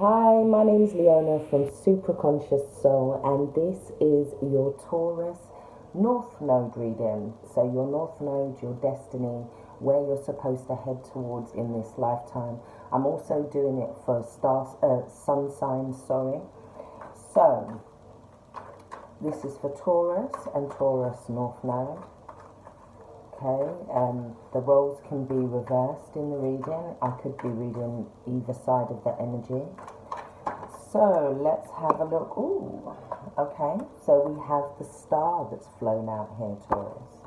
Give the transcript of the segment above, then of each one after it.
Hi, my name's Leona from Supra ConsciousSoul, and this is your Taurus North Node reading. So your North Node, your destiny, where you're supposed to head towards in this lifetime. I'm also doing it for sun signs, sorry. So this is for Taurus and Taurus North Node. Okay, the roles can be reversed in the reading. I could be reading either side of the energy. So let's have a look. Ooh, okay. So we have the star that's flown out here, Taurus.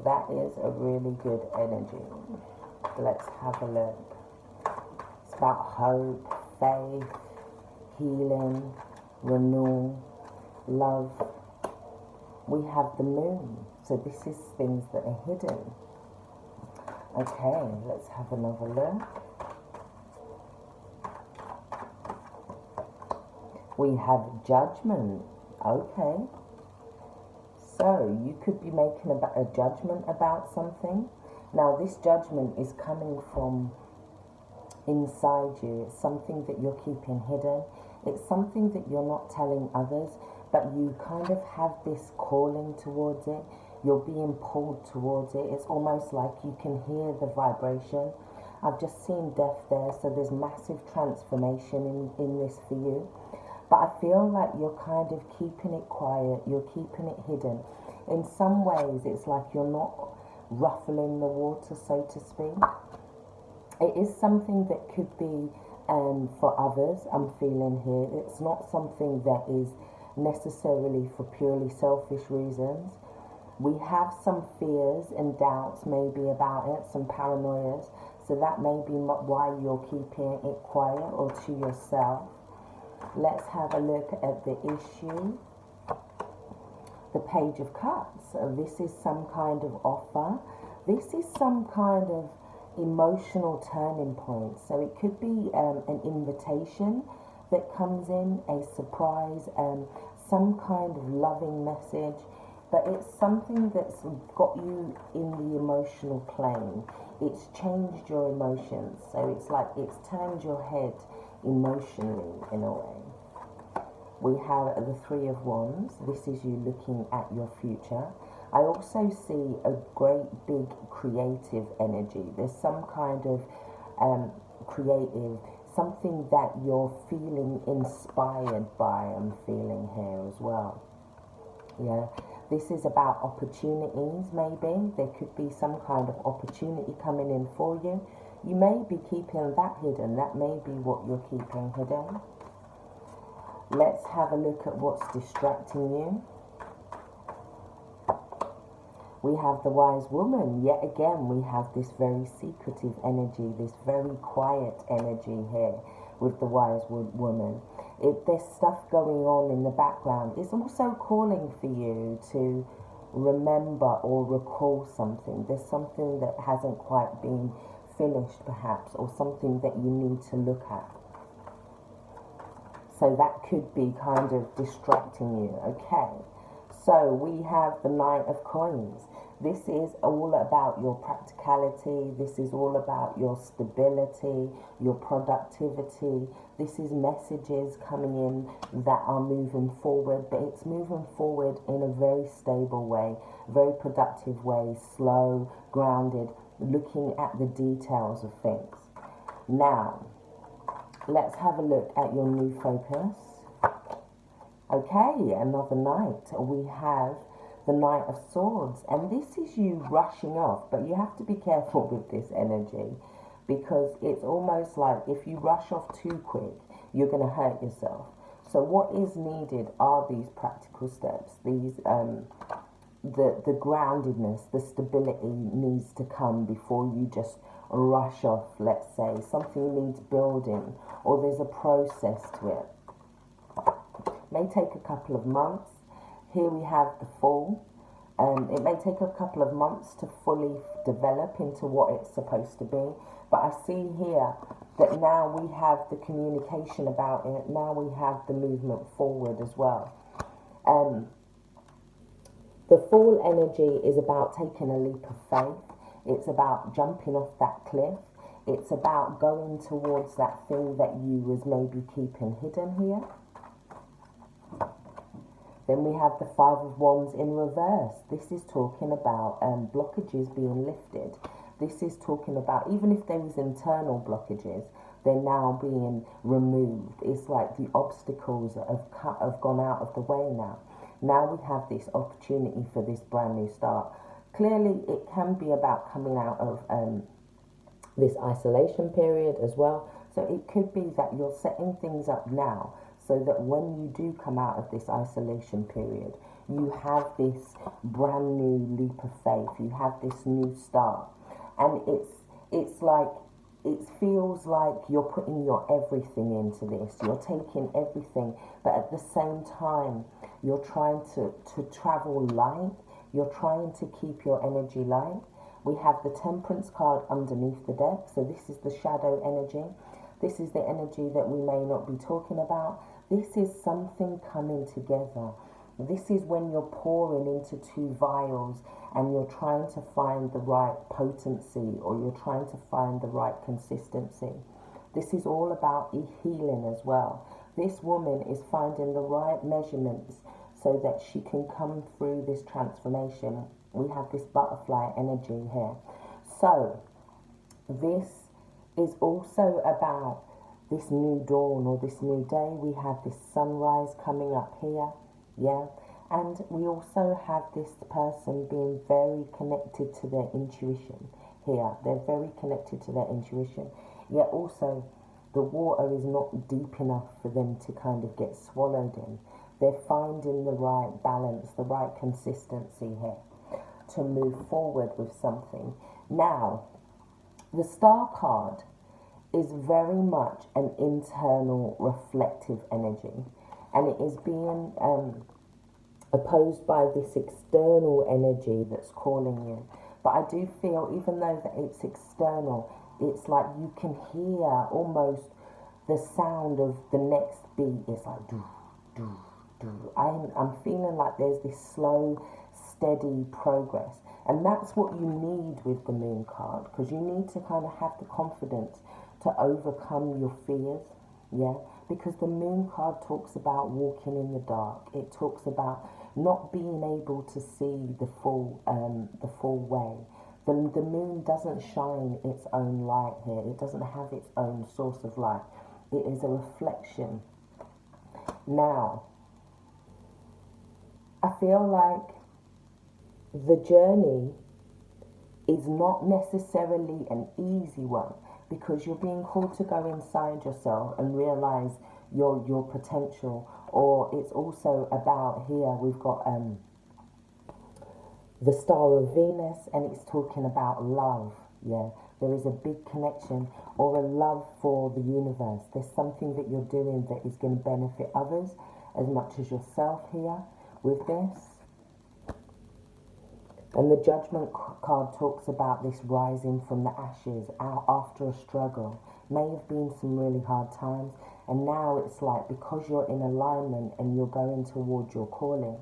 That is a really good energy. Let's have a look. It's about hope, faith, healing, renewal, love. We have the moon. So this is things that are hidden. Okay, let's have another look. We have judgment. Okay. So you could be making a judgment about something. Now this judgment is coming from inside you. It's something that you're keeping hidden. It's something that you're not telling others, but you kind of have this calling towards it. You're being pulled towards it. It's almost like you can hear the vibration. I've just seen death there, so there's massive transformation in this for you. But I feel like you're kind of keeping it quiet, you're keeping it hidden. In some ways, it's like you're not ruffling the water, so to speak. It is something that could be for others, I'm feeling here. It's not something that is necessarily for purely selfish reasons. We have some fears and doubts maybe about it, some paranoias. So that may be why you're keeping it quiet or to yourself. Let's have a look at the issue. The Page of Cups. This is some kind of offer. This is some kind of emotional turning point. So it could be an invitation that comes in, a surprise, some kind of loving message. But it's something that's got you in the emotional plane. It's changed your emotions. So it's like it's turned your head emotionally in a way. We have the Three of Wands. This is you looking at your future. I also see a great big creative energy. There's some kind of creative, something that you're feeling inspired by, I'm feeling here as well. Yeah, this is about opportunities maybe. There could be some kind of opportunity coming in for you. You may be keeping that hidden. That may be what you're keeping hidden. Let's have a look at what's distracting you. We have the Wise Woman. Yet again, we have this very secretive energy, this very quiet energy here with the Wise Woman. There's stuff going on in the background. It's also calling for you to remember or recall something. There's something that hasn't quite been finished perhaps, or something that you need to look at. So that could be kind of distracting you. Okay, so we have the Knight of Coins. This is all about your practicality. This is all about your stability, your productivity. This is messages coming in that are moving forward, but it's moving forward in a very stable way, very productive way, slow, grounded, looking at the details of things. Now, let's have a look at your new focus. Okay, another knight. We have the Knight of Swords, and this is you rushing off, but you have to be careful with this energy, because it's almost like if you rush off too quick, you're going to hurt yourself. So what is needed are these practical steps. These the groundedness, the stability needs to come before you just rush off. Let's say something needs building, or there's a process to it. May take a couple of months. Here we have the Fool. It may take a couple of months to fully develop into what it's supposed to be, but I see here that now we have the communication about it. Now we have the movement forward as well. The Fool energy is about taking a leap of faith. It's about jumping off that cliff. It's about going towards that thing that you was maybe keeping hidden here. Then we have the Five of Wands in reverse. This is talking about blockages being lifted. This is talking about, even if there was internal blockages, they're now being removed. It's like the obstacles have gone out of the way now. Now we have this opportunity for this brand new start. Clearly, it can be about coming out of this isolation period as well. So it could be that you're setting things up now so that when you do come out of this isolation period, you have this brand new leap of faith. You have this new start. And it's like, it feels like you're putting your everything into this. You're taking everything, but at the same time, you're trying to travel light. You're trying to keep your energy light. We have the Temperance card underneath the deck. So this is the shadow energy. This is the energy that we may not be talking about. This is something coming together. This is when you're pouring into two vials and you're trying to find the right potency, or you're trying to find the right consistency. This is all about healing as well. This woman is finding the right measurements so that she can come through this transformation. We have this butterfly energy here. So this is also about this new dawn or this new day. We have this sunrise coming up here, yeah, and we also have this person being very connected to their intuition here. They're very connected to their intuition, yet also the water is not deep enough for them to kind of get swallowed in. They're finding the right balance, the right consistency here to move forward with something. Now, the Star card is very much an internal reflective energy, and it is being opposed by this external energy that's calling you. But I do feel, even though that it's external, it's like you can hear almost the sound of the next beat. It's like do, do, do. I'm feeling like there's this slow, steady progress. And that's what you need with the Moon card, because you need to kind of have the confidence to overcome your fears, yeah? Because the Moon card talks about walking in the dark. It talks about not being able to see the full way. The moon doesn't shine its own light here. It doesn't have its own source of light. It is a reflection. Now, I feel like the journey is not necessarily an easy one, because you're being called to go inside yourself and realize your potential. Or it's also about, here we've got the Star of Venus, and it's talking about love. Yeah, there is a big connection or a love for the universe. There's something that you're doing that is going to benefit others as much as yourself here with this. And the Judgment card talks about this rising from the ashes out after a struggle. May have been some really hard times, and now it's like, because you're in alignment and you're going towards your calling,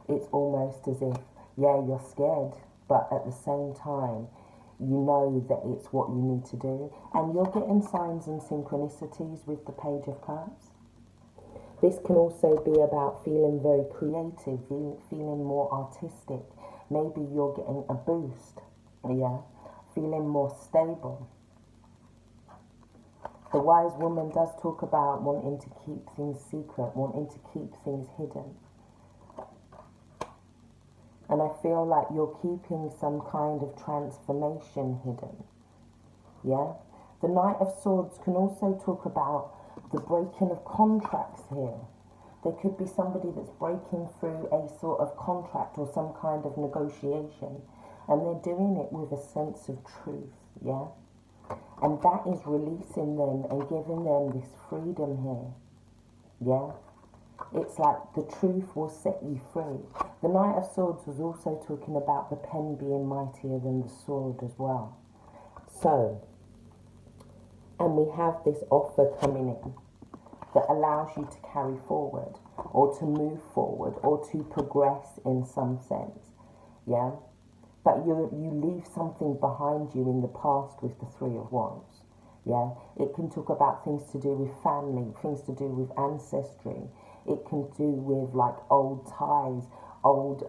it's almost as if, yeah, you're scared, but at the same time, you know that it's what you need to do. And you're getting signs and synchronicities with the Page of Cups. This can also be about feeling very creative, feeling more artistic. Maybe you're getting a boost, yeah, feeling more stable. The Wise Woman does talk about wanting to keep things secret, wanting to keep things hidden. And I feel like you're keeping some kind of transformation hidden, yeah? The Knight of Swords can also talk about the breaking of contracts here. There could be somebody that's breaking through a sort of contract or some kind of negotiation, and they're doing it with a sense of truth, yeah? And that is releasing them and giving them this freedom here, yeah? It's like the truth will set you free. The Knight of Swords was also talking about the pen being mightier than the sword as well. So, and we have this offer coming in that allows you to carry forward or to move forward or to progress in some sense, yeah? but you leave something behind you in the past with the Three of Wands. Yeah, it can talk about things to do with family, things to do with ancestry. It can do with like old ties, old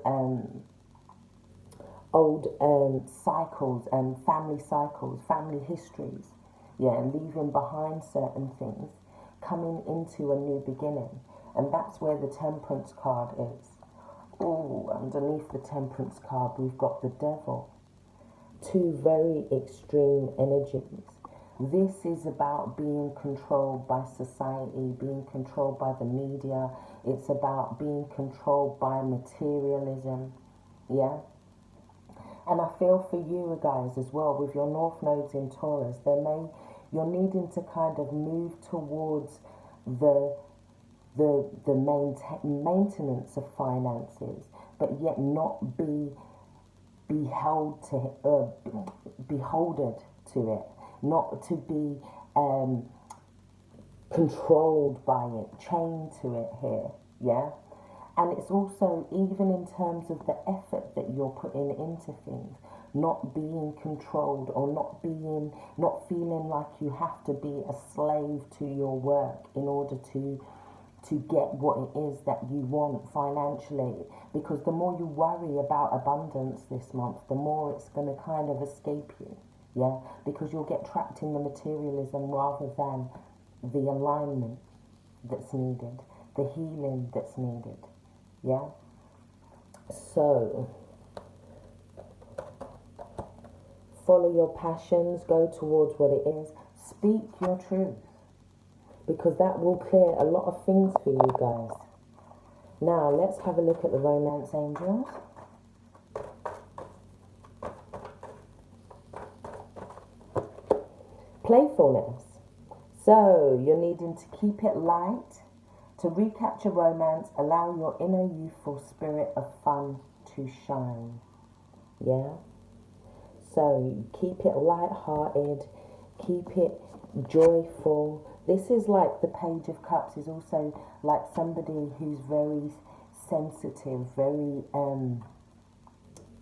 cycles and family histories. Yeah, leaving behind certain things, coming into a new beginning. And that's where the Temperance card is. Oh, underneath the Temperance card, we've got the Devil. Two very extreme energies. This is about being controlled by society, being controlled by the media. It's about being controlled by materialism. Yeah. And I feel for you guys as well, with your North nodes in Taurus, you're needing to kind of move towards the maintenance of finances, but yet not be beholden to it, not to be controlled by it, chained to it here, yeah? And it's also, even in terms of the effort that you're putting into things, not being controlled or not feeling like you have to be a slave to your work in order to get what it is that you want financially. Because the more you worry about abundance this month, the more it's going to kind of escape you, yeah? Because you'll get trapped in the materialism rather than the alignment that's needed, the healing that's needed. Yeah, so follow your passions, go towards what it is, speak your truth, because that will clear a lot of things for you guys. Now, let's have a look at the romance angels. Playfulness. So, you're needing to keep it light. To recapture romance, allow your inner youthful spirit of fun to shine. Yeah? So keep it light-hearted, keep it joyful. This is like the Page of Cups is also like somebody who's very sensitive, very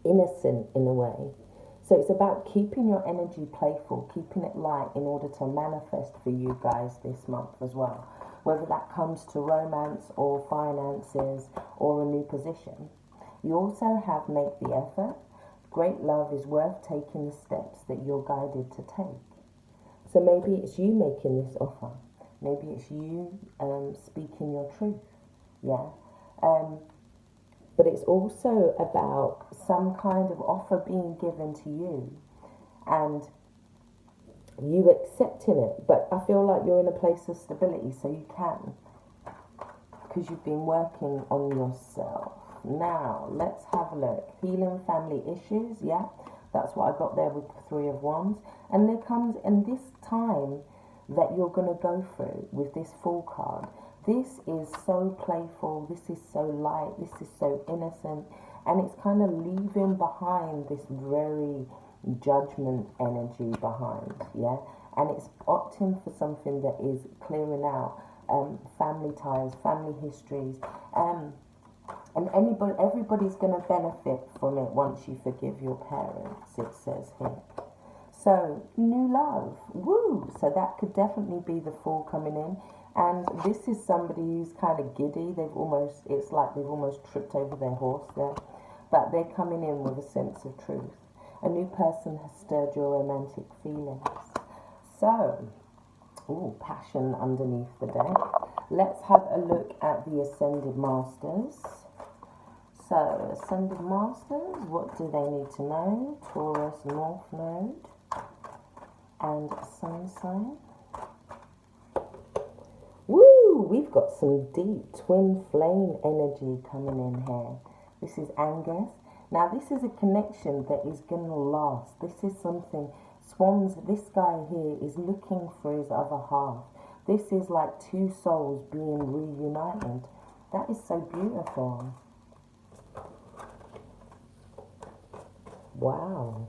innocent in a way. So it's about keeping your energy playful, keeping it light in order to manifest for you guys this month as well. Whether that comes to romance or finances or a new position. You also have make the effort. Great love is worth taking the steps that you're guided to take. So maybe it's you making this offer. Maybe it's you speaking your truth. Yeah. But it's also about some kind of offer being given to you and you accepting it. But I feel like you're in a place of stability, so you can, because you've been working on yourself. Now, let's have a look. Healing family issues, yeah, that's what I got there with the Three of Wands. And there comes, in this time that you're going to go through with this Fool card, this is so playful, this is so light, this is so innocent, and it's kind of leaving behind this very judgment energy behind, yeah? And it's opting for something that is clearing out family ties, family histories, and everybody's going to benefit from it once you forgive your parents, it says here. So, new love, woo! So that could definitely be the Fool coming in. And this is somebody who's kind of giddy. It's like they've almost tripped over their horse there. But they're coming in with a sense of truth. A new person has stirred your romantic feelings. So, passion underneath the deck. Let's have a look at the Ascended Masters. So, Ascended Masters, what do they need to know? Taurus North Node and Sun sign. Woo! We've got some deep twin flame energy coming in here. This is Angus. Now, this is a connection that is going to last. This is something, this guy here is looking for his other half. This is like two souls being reunited. That is so beautiful. Wow.